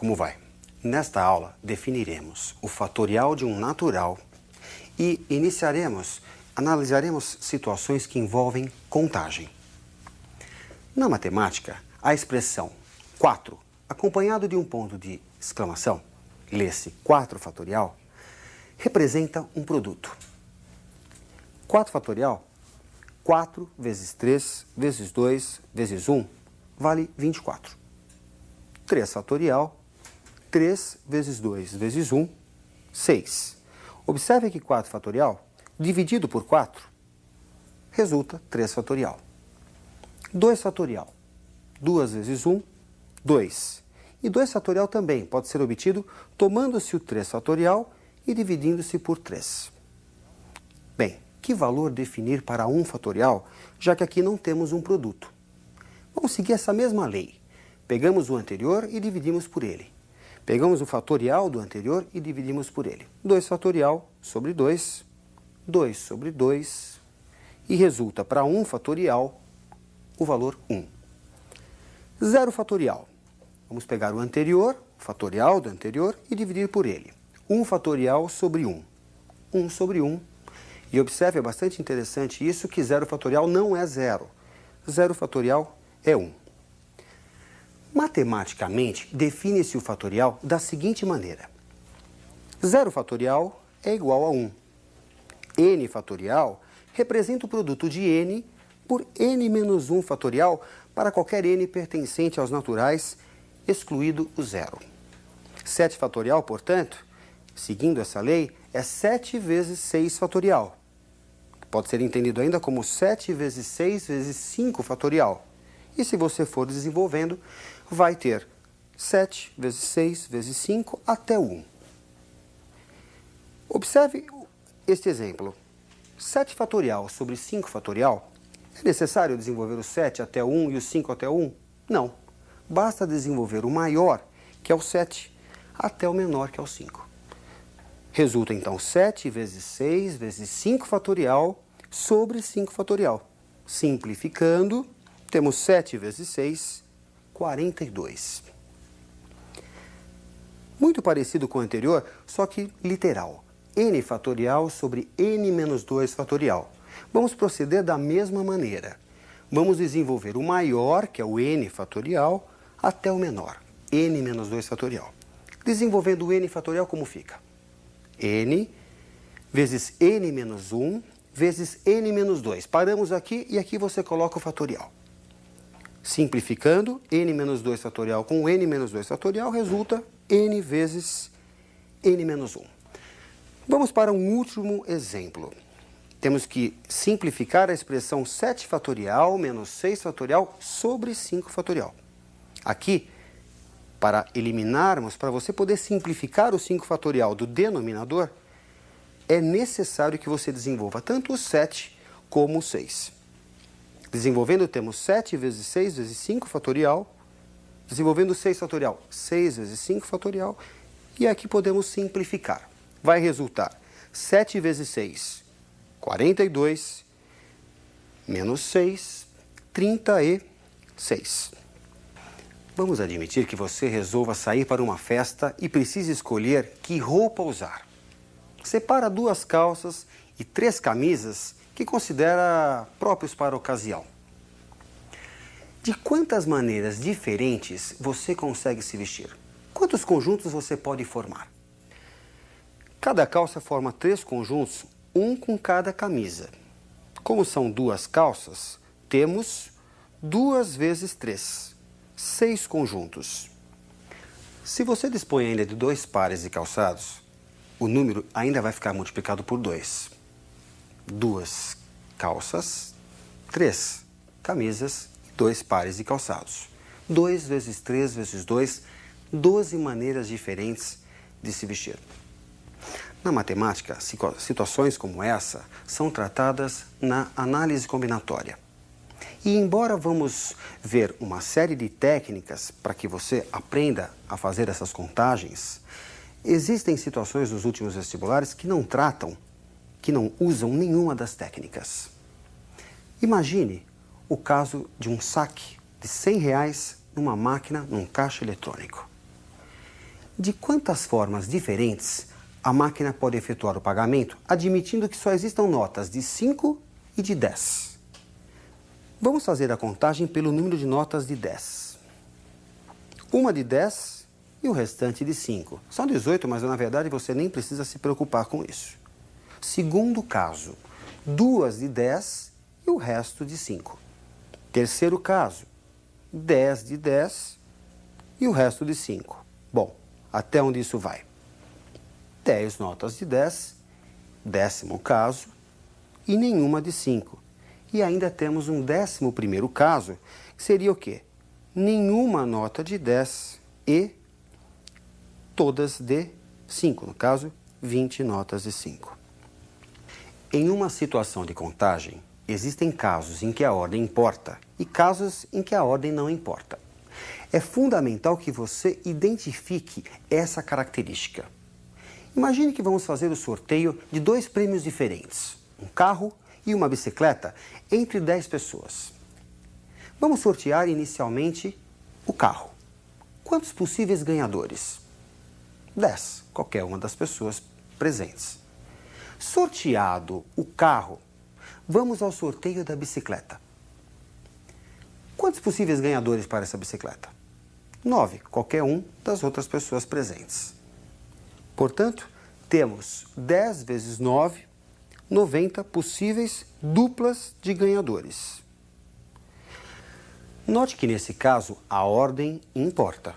como vai? Nesta aula, definiremos o fatorial de um natural e analisaremos situações que envolvem contagem. Na matemática, a expressão 4, acompanhado de um ponto de exclamação, lê-se 4 fatorial, representa um produto. 4 fatorial, 4 vezes 3 vezes 2 vezes 1, vale 24. 3 fatorial, 3 vezes 2 vezes 1, 6. Observe que 4 fatorial, dividido por 4, resulta 3 fatorial. 2 fatorial, 2 vezes 1, 2. E 2 fatorial também pode ser obtido tomando-se o 3 fatorial e dividindo-se por 3. Bem, que valor definir para 1 fatorial, já que aqui não temos um produto? Vamos seguir essa mesma lei. Pegamos o anterior e dividimos por ele. Pegamos o fatorial do anterior e dividimos por ele. 2 fatorial sobre 2, 2 sobre 2, e resulta para 1 fatorial o valor 1. 0 fatorial. Vamos pegar o anterior, o fatorial do anterior, e dividir por ele. 1 fatorial sobre 1. 1 sobre 1. E observe, é bastante interessante isso, que 0 fatorial não é 0. 0 fatorial é 1. Matematicamente, define-se o fatorial da seguinte maneira. 0 fatorial é igual a 1. N fatorial representa o produto de n por n menos 1 fatorial para qualquer n pertencente aos naturais, excluído o zero. 7 fatorial, portanto, seguindo essa lei, é 7 vezes 6 fatorial. Pode ser entendido ainda como 7 vezes 6 vezes 5 fatorial. E se você for desenvolvendo, vai ter 7 vezes 6 vezes 5 até 1. Observe este exemplo. 7 fatorial sobre 5 fatorial. É necessário desenvolver o 7 até o 1 e o 5 até o 1? Não. Basta desenvolver o maior, que é o 7, até o menor, que é o 5. Resulta, então, 7 vezes 6 vezes 5 fatorial sobre 5 fatorial. Simplificando, temos 7 vezes 6, 42. Muito parecido com o anterior, só que literal. N fatorial sobre n menos 2 fatorial. Vamos proceder da mesma maneira. Vamos desenvolver o maior, que é o n fatorial, até o menor, n menos 2 fatorial. Desenvolvendo o n fatorial, como fica? N vezes n menos 1 vezes n menos 2. Paramos aqui e aqui você coloca o fatorial. Simplificando, n menos 2 fatorial com n menos 2 fatorial resulta n vezes n menos 1. Vamos para um último exemplo. Temos que simplificar a expressão 7 fatorial menos 6 fatorial sobre 5 fatorial. Aqui, para eliminarmos, para você poder simplificar o 5 fatorial do denominador, é necessário que você desenvolva tanto o 7 como o 6. Desenvolvendo, temos 7 vezes 6 vezes 5 fatorial. Desenvolvendo 6 fatorial, 6 vezes 5 fatorial. E aqui podemos simplificar. Vai resultar 7 vezes 6, 42, menos 6, 36. Vamos admitir que você resolva sair para uma festa e precise escolher que roupa usar. Separa 2 calças e 3 camisas que considera próprios para a ocasião. De quantas maneiras diferentes você consegue se vestir? Quantos conjuntos você pode formar? Cada calça forma 3 conjuntos, um com cada camisa. Como são 2 calças, temos 2 vezes 3, 6 conjuntos. Se você dispõe ainda de 2 pares de calçados, o número ainda vai ficar multiplicado por 2. 2 calças, 3 camisas e 2 pares de calçados. 2 vezes 3 vezes 2, 12 maneiras diferentes de se vestir. Na matemática, situações como essa são tratadas na análise combinatória. E embora vamos ver uma série de técnicas para que você aprenda a fazer essas contagens, existem situações nos últimos vestibulares que não usam nenhuma das técnicas. Imagine o caso de um saque de R$100 numa máquina, num caixa eletrônico. De quantas formas diferentes a máquina pode efetuar o pagamento, admitindo que só existam notas de 5 e de 10? Vamos fazer a contagem pelo número de notas de 10. Uma de 10 e o restante de 5. São 18, mas na verdade você nem precisa se preocupar com isso. Segundo caso, 2 de 10 e o resto de 5. Terceiro caso, 10 de 10 e o resto de 5. Bom, até onde isso vai? 10 notas de 10, décimo caso, e nenhuma de 5. E ainda temos um 11º caso, que seria o quê? Nenhuma nota de 10 e todas de 5. No caso, 20 notas de 5. Em uma situação de contagem, existem casos em que a ordem importa e casos em que a ordem não importa. É fundamental que você identifique essa característica. Imagine que vamos fazer o sorteio de 2 prêmios diferentes, um carro e uma bicicleta, entre 10 pessoas. Vamos sortear inicialmente o carro. Quantos possíveis ganhadores? 10, qualquer uma das pessoas presentes. Sorteado o carro, vamos ao sorteio da bicicleta. Quantos possíveis ganhadores para essa bicicleta? 9, qualquer um das outras pessoas presentes. Portanto, temos 10 vezes 9, 90 possíveis duplas de ganhadores. Note que nesse caso a ordem importa.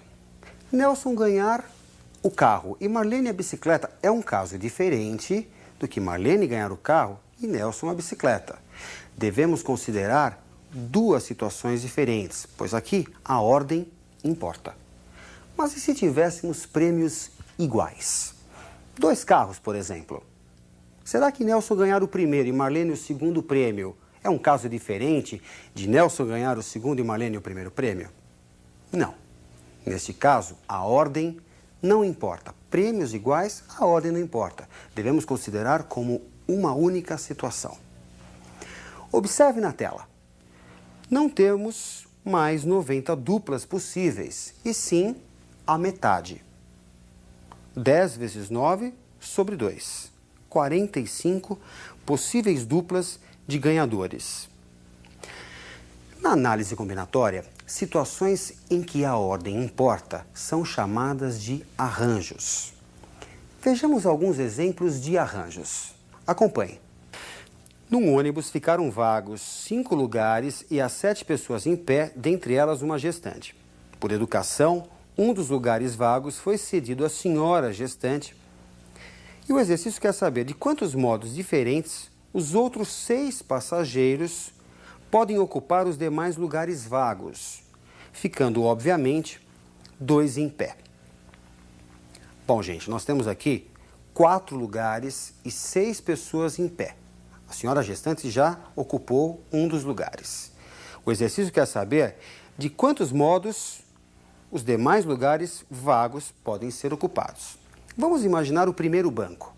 Nelson ganhar o carro e Marlene a bicicleta é um caso diferente do que Marlene ganhar o carro e Nelson a bicicleta. Devemos considerar 2 situações diferentes, pois aqui a ordem importa. Mas e se tivéssemos prêmios iguais? 2 carros, por exemplo. Será que Nelson ganhar o primeiro e Marlene o segundo prêmio é um caso diferente de Nelson ganhar o segundo e Marlene o primeiro prêmio? Não. Neste caso, a ordem não importa. Prêmios iguais, a ordem não importa. Devemos considerar como uma única situação. Observe na tela. Não temos mais 90 duplas possíveis, e sim a metade. 10 vezes 9 sobre 2. 45 possíveis duplas de ganhadores. Na análise combinatória, situações em que a ordem importa são chamadas de arranjos. Vejamos alguns exemplos de arranjos. Acompanhe. Num ônibus ficaram vagos 5 lugares e há 7 pessoas em pé, dentre elas uma gestante. Por educação, um dos lugares vagos foi cedido à senhora gestante. E o exercício quer saber de quantos modos diferentes os outros 6 passageiros podem ocupar os demais lugares vagos, ficando, obviamente, 2 em pé. Bom, gente, nós temos aqui 4 lugares e 6 pessoas em pé. A senhora gestante já ocupou um dos lugares. O exercício quer saber de quantos modos os demais lugares vagos podem ser ocupados. Vamos imaginar o primeiro banco.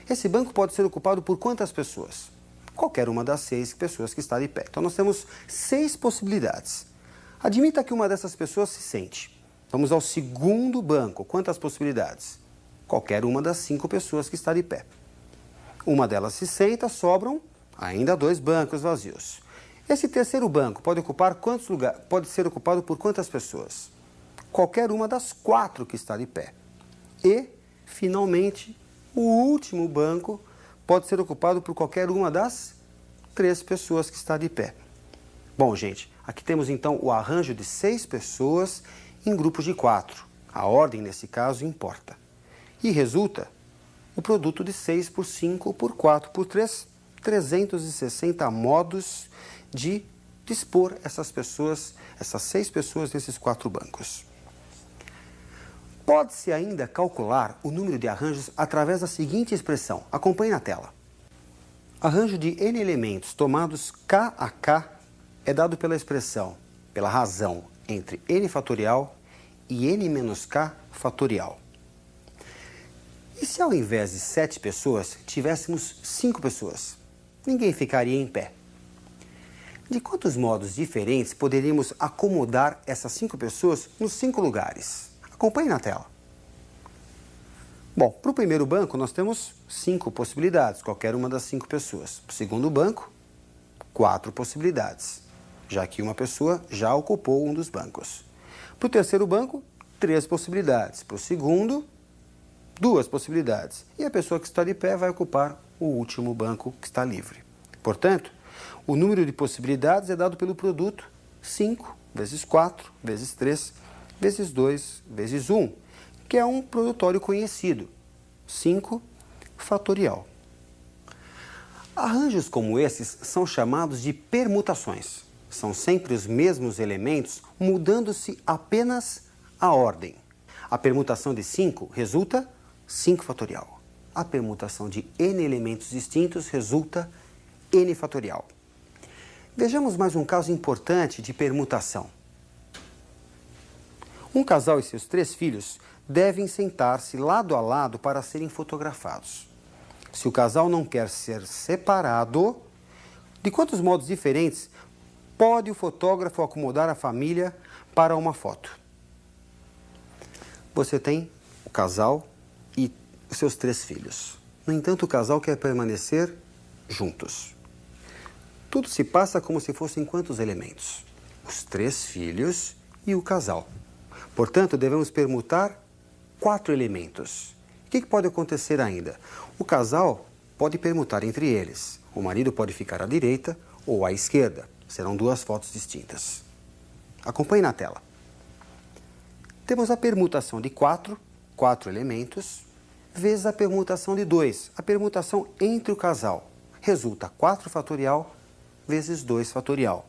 Esse banco pode ser ocupado por quantas pessoas? Qualquer uma das 6 pessoas que está de pé. Então, nós temos 6 possibilidades. Admita que uma dessas pessoas se sente. Vamos ao segundo banco. Quantas possibilidades? Qualquer uma das 5 pessoas que está de pé. Uma delas se senta, sobram ainda 2 bancos vazios. Esse terceiro banco pode ocupar quantos lugares? Pode ser ocupado por quantas pessoas? Qualquer uma das 4 que está de pé. E, finalmente, o último banco pode ser ocupado por qualquer uma das 3 pessoas que está de pé. Bom, gente, aqui temos então o arranjo de 6 pessoas em grupos de 4. A ordem, nesse caso, importa. E resulta o produto de 6 por 5 por 4 por 3, 360 modos de dispor essas pessoas, essas 6 pessoas nesses 4 bancos. Pode-se ainda calcular o número de arranjos através da seguinte expressão. Acompanhe na tela. Arranjo de n elementos tomados k a k é dado pela expressão, pela razão entre n fatorial e n menos k fatorial. E se ao invés de 7 pessoas, tivéssemos 5 pessoas? Ninguém ficaria em pé. De quantos modos diferentes poderíamos acomodar essas 5 pessoas nos 5 lugares? Acompanhe na tela. Bom, para o primeiro banco nós temos 5 possibilidades, qualquer uma das 5 pessoas. Para o segundo banco, 4 possibilidades, já que uma pessoa já ocupou um dos bancos. Para o terceiro banco, 3 possibilidades. Para o segundo, 2 possibilidades. E a pessoa que está de pé vai ocupar o último banco que está livre. Portanto, o número de possibilidades é dado pelo produto 5 vezes 4 vezes 3 vezes 2 vezes 1, que é um produtório conhecido, 5 fatorial. Arranjos como esses são chamados de permutações. São sempre os mesmos elementos, mudando-se apenas a ordem. A permutação de 5 resulta 5 fatorial. A permutação de n elementos distintos resulta n fatorial. Vejamos mais um caso importante de permutação. Um casal e seus 3 filhos devem sentar-se lado a lado para serem fotografados. Se o casal não quer ser separado, de quantos modos diferentes pode o fotógrafo acomodar a família para uma foto? Você tem o casal e os seus 3 filhos. No entanto, o casal quer permanecer juntos. Tudo se passa como se fossem quantos elementos? Os 3 filhos e o casal. Portanto, devemos permutar 4 elementos. O que pode acontecer ainda? O casal pode permutar entre eles. O marido pode ficar à direita ou à esquerda. Serão 2 fotos distintas. Acompanhe na tela. Temos a permutação de 4 elementos, vezes a permutação de 2, a permutação entre o casal. Resulta 4 fatorial vezes 2 fatorial.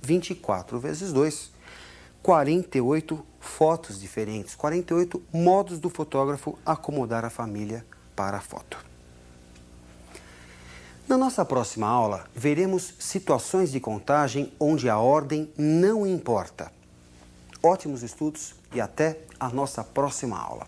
24 vezes 2, 48 fotos diferentes, 48 modos do fotógrafo acomodar a família para a foto. Na nossa próxima aula, veremos situações de contagem onde a ordem não importa. Ótimos estudos e até a nossa próxima aula.